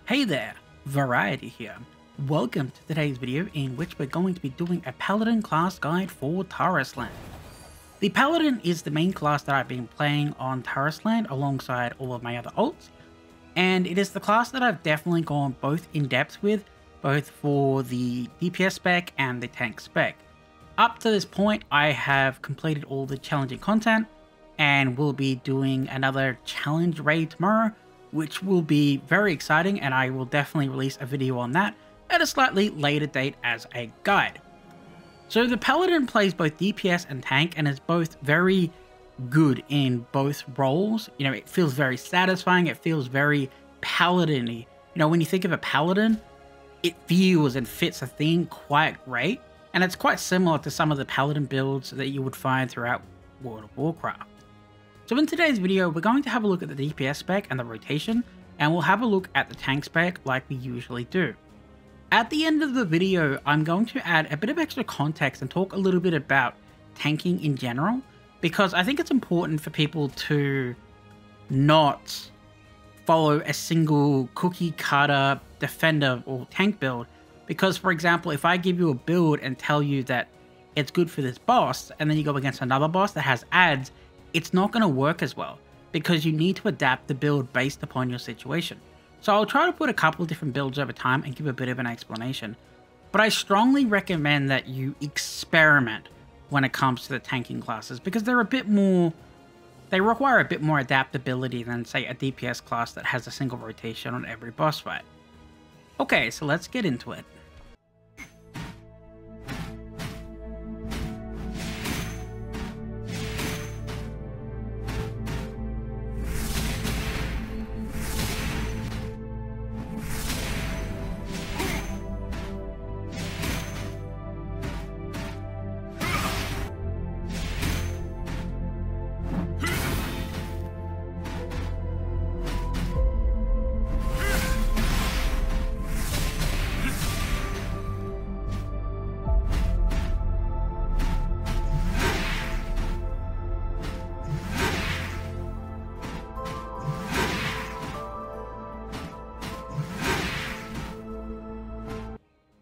Hey there, Variety here. Welcome to today's video in which we're going to be doing a Paladin class guide for Tarisland. The Paladin is the main class that I've been playing on Tarisland alongside all of my other alts, and it is the class that I've definitely gone both in depth with, both for the DPS spec and the tank spec. Up to this point, I have completed all the challenging content, and we'll be doing another challenge raid tomorrow, which will be very exciting, and I will definitely release a video on that at a slightly later date as a guide. So the Paladin plays both DPS and tank and is both very good in both roles. You know, it feels very satisfying, it feels very Paladin-y. You know, when you think of a Paladin, it feels and fits a theme quite great, and it's quite similar to some of the Paladin builds that you would find throughout World of Warcraft. So in today's video, we're going to have a look at the DPS spec and the rotation, and we'll have a look at the tank spec like we usually do. At the end of the video, I'm going to add a bit of extra context and talk a little bit about tanking in general, because I think it's important for people to not follow a single cookie cutter defender or tank build. Because, for example, if I give you a build and tell you that it's good for this boss, and then you go against another boss that has adds, it's not going to work as well, because you need to adapt the build based upon your situation. So I'll try to put a couple of different builds over time and give a bit of an explanation, but I strongly recommend that you experiment when it comes to the tanking classes, because they're a bit more, they require a bit more adaptability than, say, a DPS class that has a single rotation on every boss fight. Okay, so let's get into it.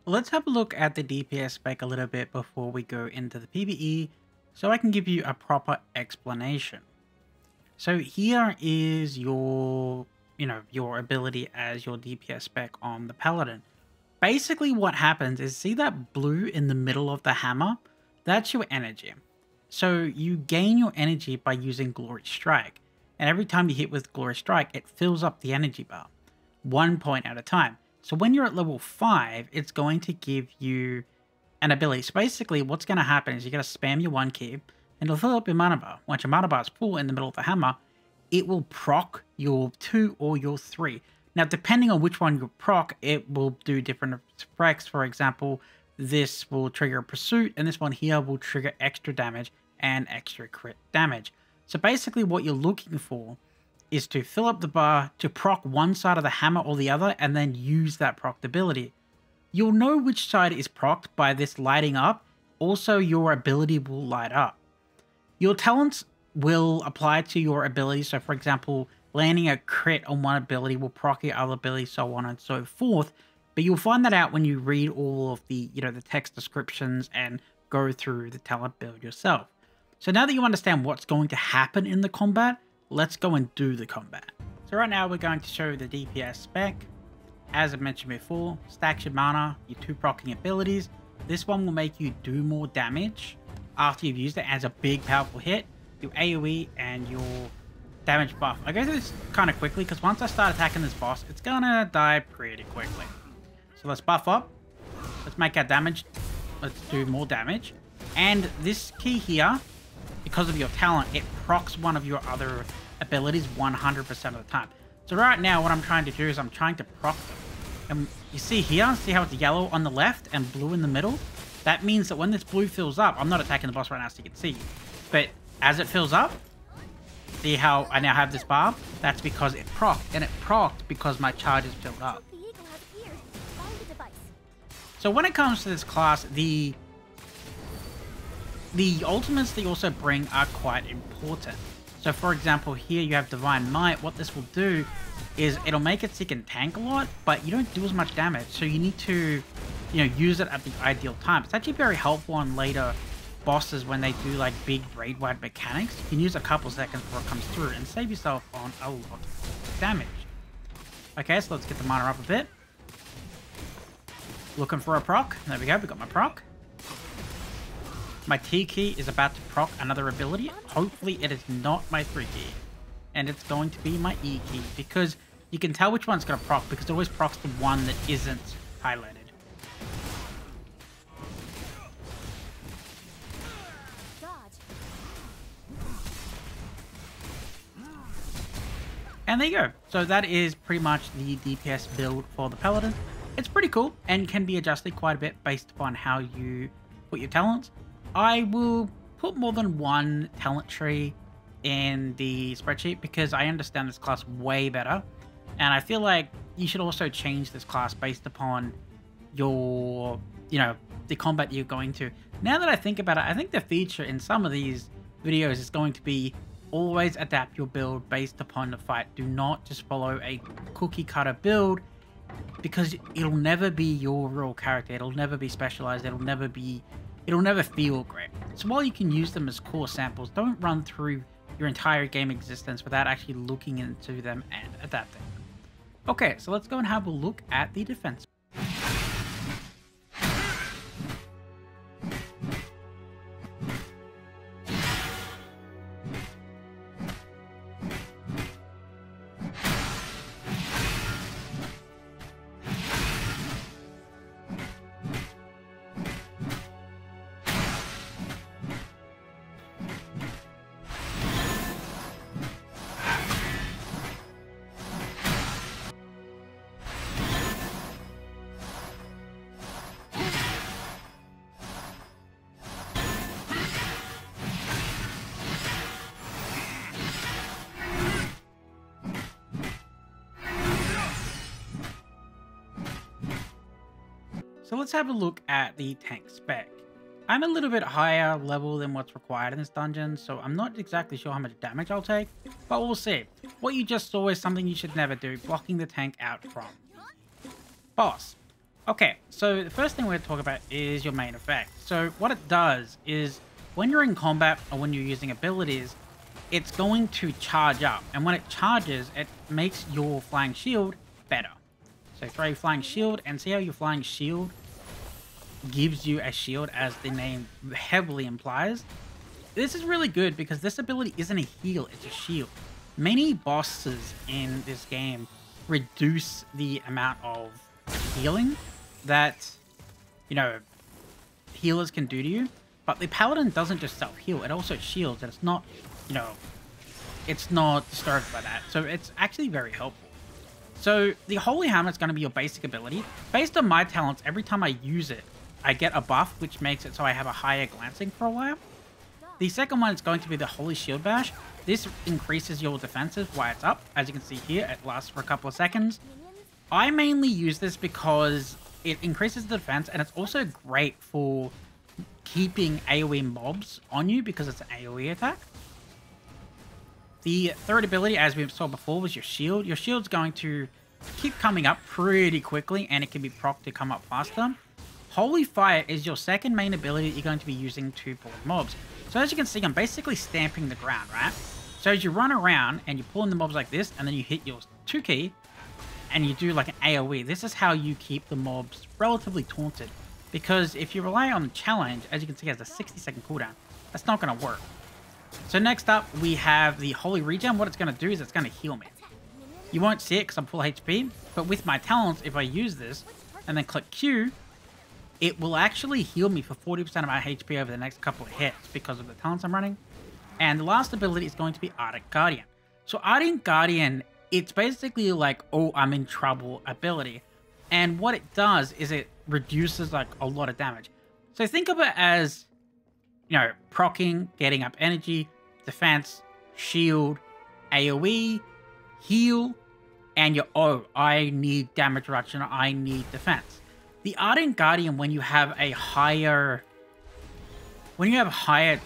Let's have a look at the DPS spec a little bit before we go into the PvE, so I can give you a proper explanation. So here is your, your ability as your DPS spec on the Paladin. Basically what happens is, see that blue in the middle of the hammer? That's your energy. So you gain your energy by using Glory Strike, and every time you hit with Glory Strike, it fills up the energy bar, 1 point at a time. So when you're at level 5, it's going to give you an ability. So basically what's going to happen is you're going to spam your 1 key and it'll fill up your mana bar. Once your mana bar is full in the middle of the hammer, it will proc your 2 or your 3. Now, depending on which one you proc, it will do different effects. For example, this will trigger a pursuit, and this one here will trigger extra damage and extra crit damage. So basically what you're looking for is to fill up the bar, to proc one side of the hammer or the other, and then use that procced ability. You'll know which side is procced by this lighting up. Also, your ability will light up. Your talents will apply to your ability. So, for example, landing a crit on one ability will proc your other ability, so on and so forth. But you'll find that out when you read all of the, the text descriptions and go through the talent build yourself. So now that you understand what's going to happen in the combat, let's go and do the combat. So right now we're going to show the DPS spec. As I mentioned before, stacks your mana, your 2 proccing abilities. This one will make you do more damage after you've used it as a big powerful hit, your AoE and your damage buff. I go through this kind of quickly because once I start attacking this boss, it's gonna die pretty quickly. So let's buff up, let's make our damage, let's do more damage. And this key here, because of your talent, it procs one of your other abilities 100% of the time. So right now what I'm trying to do is I'm trying to proc them. And you see here, see how it's yellow on the left and blue in the middle? That means that when this blue fills up, I'm not attacking the boss right now so you can see, but as it fills up, see how I now have this bar? That's because it procced, and it procced because my charge is filled up. So when it comes to this class, the ultimates they also bring are quite important. So for example, here you have Divine Might. What this will do is it'll make it so you can tank a lot, but you don't do as much damage. So you need to, use it at the ideal time. It's actually very helpful on later bosses when they do like big raid-wide mechanics. You can use a couple seconds before it comes through and save yourself on a lot of damage. Okay, so let's get the mana up a bit. Looking for a proc. There we go, we got my proc. My T key is about to proc another ability. Hopefully it is not my 3 key. And it's going to be my E key, because you can tell which one's going to proc, because it always procs the one that isn't highlighted. And there you go. So that is pretty much the DPS build for the Paladin. It's pretty cool and can be adjusted quite a bit based upon how you put your talents. I will put more than one talent tree in the spreadsheet because I understand this class way better. And I feel like you should also change this class based upon your, the combat you're going to. Now that I think about it, I think the feature in some of these videos is going to be always adapt your build based upon the fight. Do not just follow a cookie cutter build, because it'll never be your real character. It'll never be specialized. It'll never feel great. So while you can use them as core samples, don't run through your entire game existence without actually looking into them and adapting. Okay, so let's go and have a look at the defense. So let's have a look at the tank spec. I'm a little bit higher level than what's required in this dungeon, so I'm not exactly sure how much damage I'll take, but we'll see. What you just saw is something you should never do, blocking the tank out from boss. Okay, so the first thing we're going to talk about is your main effect. So what it does is when you're in combat or when you're using abilities, it's going to charge up, and when it charges, it makes your flying shield better. So throw your flying shield, and see how your flying shield gives you a shield, as the name heavily implies. This is really good because this ability isn't a heal, it's a shield. Many bosses in this game reduce the amount of healing that, healers can do to you, but the Paladin doesn't just self-heal, it also shields, and it's not, it's not disturbed by that. So it's actually very helpful. So the Holy Hammer is going to be your basic ability. Based on my talents, every time I use it, I get a buff, which makes it so I have a higher glancing for a while. The second one is going to be the Holy Shield Bash. This increases your defenses while it's up. As you can see here, it lasts for a couple of seconds. I mainly use this because it increases the defense, and it's also great for keeping AoE mobs on you because it's an AoE attack. The third ability, as we saw before, was your shield. Your shield's going to keep coming up pretty quickly, and it can be procced to come up faster. Holy Fire is your second main ability that you're going to be using to pull in mobs. So as you can see, I'm basically stamping the ground, right? So as you run around and you pull in the mobs like this, and then you hit your 2 key, and you do like an AoE, this is how you keep the mobs relatively taunted. Because if you rely on the challenge, as you can see, it has a 60-second cooldown. That's not going to work. So next up, we have the Holy Regen. What it's going to do is it's going to heal me. You won't see it because I'm full HP, but with my talents, if I use this and then click Q, it will actually heal me for 40% of my HP over the next couple of hits because of the talents I'm running. And the last ability is going to be Ardent Guardian. So Ardent Guardian, it's basically like, oh, I'm in trouble ability. And what it does is it reduces like a lot of damage. So think of it as, proccing, getting up energy, defense, shield, AoE, heal, and your, oh, I need damage reduction, I need defense. The Ardent Guardian, when you have higher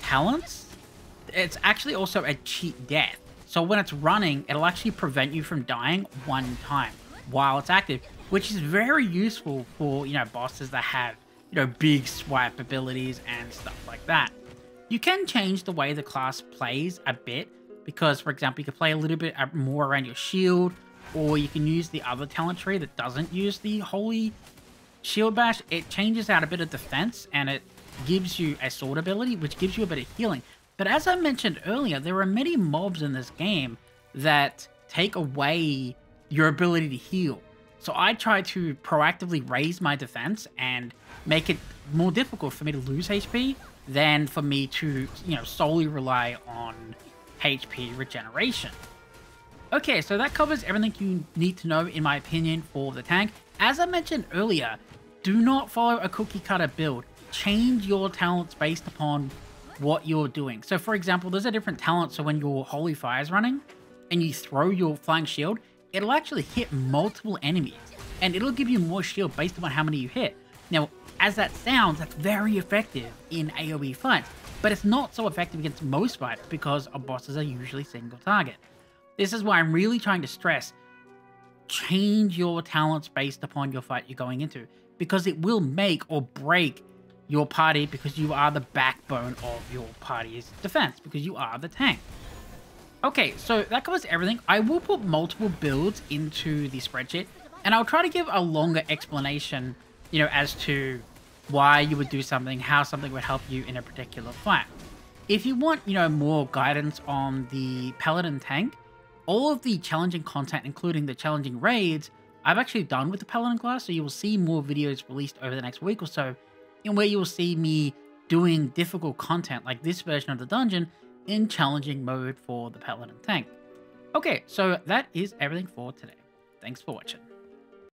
talents, it's actually also a cheat death. So when it's running, it'll actually prevent you from dying one time while it's active, which is very useful for, bosses that have, big swipe abilities and stuff like that. You can change the way the class plays a bit because, for example, you can play a little bit more around your shield, or you can use the other talent tree that doesn't use the holy shield bash. It changes out a bit of defense and it gives you a sword ability, which gives you a bit of healing. But as I mentioned earlier, there are many mobs in this game that take away your ability to heal. So I try to proactively raise my defense and make it more difficult for me to lose HP than for me to, solely rely on HP regeneration. Okay, so that covers everything you need to know, in my opinion, for the tank. As I mentioned earlier, do not follow a cookie cutter build. Change your talents based upon what you're doing. So for example, there's a different talent, so when your Holy Fire is running and you throw your Flying Shield, it'll actually hit multiple enemies and it'll give you more shield based upon how many you hit. Now, as that sounds, that's very effective in AoE fights, but it's not so effective against most fights because our bosses are usually single target. This is why I'm really trying to stress, change your talents based upon your fight you're going into, because it will make or break your party, because you are the backbone of your party's defense, because you are the tank. Okay, so that covers everything. I will put multiple builds into the spreadsheet, and I'll try to give a longer explanation, as to why you would do something, how something would help you in a particular fight. If you want, more guidance on the Paladin tank, all of the challenging content, including the challenging raids, I've actually done with the Paladin class, so you will see more videos released over the next week or so, in where you will see me doing difficult content like this version of the dungeon in challenging mode for the Paladin tank. Okay, so that is everything for today. Thanks for watching.